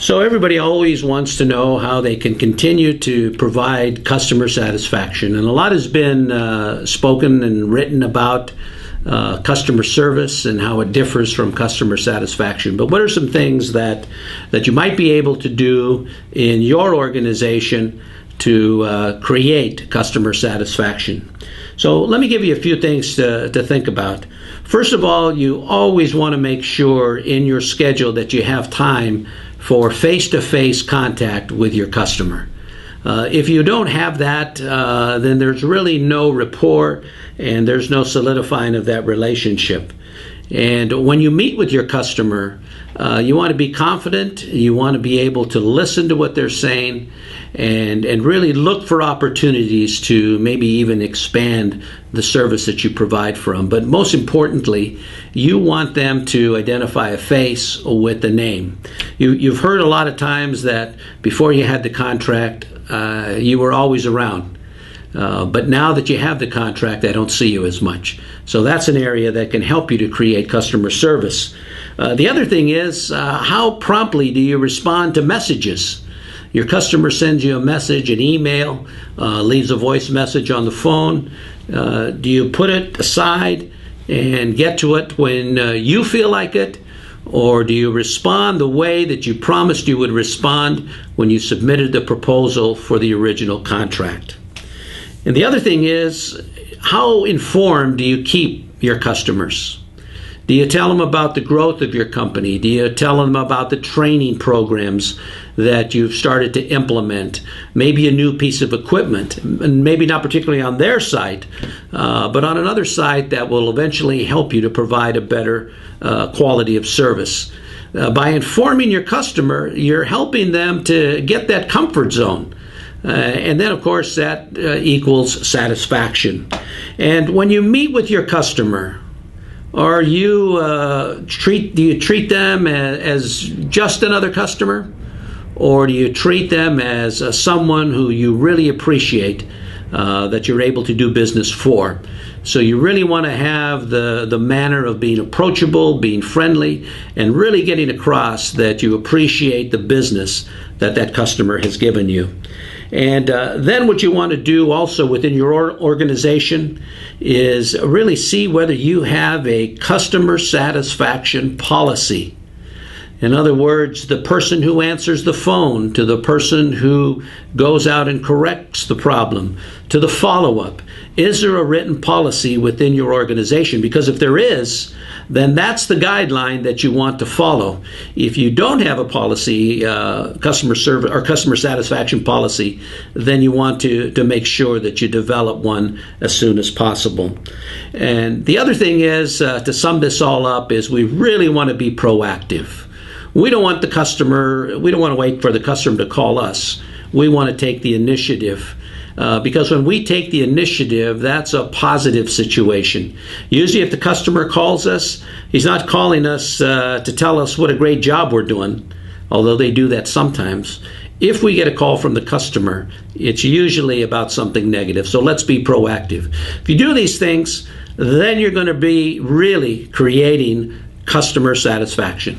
So everybody always wants to know how they can continue to provide customer satisfaction. And a lot has been spoken and written about customer service and how it differs from customer satisfaction. But what are some things that you might be able to do in your organization to create customer satisfaction? So let me give you a few things to think about. First of all, you always want to make sure in your schedule that you have time for face-to-face contact with your customer. If you don't have that, then there's really no rapport and there's no solidifying of that relationship. And when you meet with your customer, you want to be confident, you want to be able to listen to what they're saying, and really look for opportunities to maybe even expand the service that you provide for them. But most importantly, you want them to identify a face with the name. You've heard a lot of times that before you had the contract, you were always around. But now that you have the contract, I don't see you as much. So that's an area that can help you to create customer service. The other thing is, how promptly do you respond to messages? Your customer sends you a message, an email, leaves a voice message on the phone. Do you put it aside and get to it when you feel like it? Or do you respond the way that you promised you would respond when you submitted the proposal for the original contract? And the other thing is, how informed do you keep your customers? Do you tell them about the growth of your company? Do you tell them about the training programs that you've started to implement? Maybe a new piece of equipment, and maybe not particularly on their site, but on another site that will eventually help you to provide a better quality of service. By informing your customer, you're helping them to get that comfort zone. And then, of course, that equals satisfaction. And when you meet with your customer, do you treat them as just another customer, or do you treat them as someone who you really appreciate that you're able to do business for? So you really want to have the manner of being approachable, being friendly, and really getting across that you appreciate the business that customer has given you. And then what you want to do also within your organization is really see whether you have a customer satisfaction policy. In other words, the person who answers the phone, to the person who goes out and corrects the problem, to the follow-up. Is there a written policy within your organization? Because if there is, then that's the guideline that you want to follow. If you don't have a policy, customer service or customer satisfaction policy, then you want to make sure that you develop one as soon as possible. And the other thing is, to sum this all up, is we really want to be proactive. We don't want to wait for the customer to call us. We want to take the initiative. Because when we take the initiative, that's a positive situation. Usually if the customer calls us, he's not calling us to tell us what a great job we're doing, although they do that sometimes. If we get a call from the customer, it's usually about something negative. So let's be proactive. If you do these things, then you're going to be really creating customer satisfaction.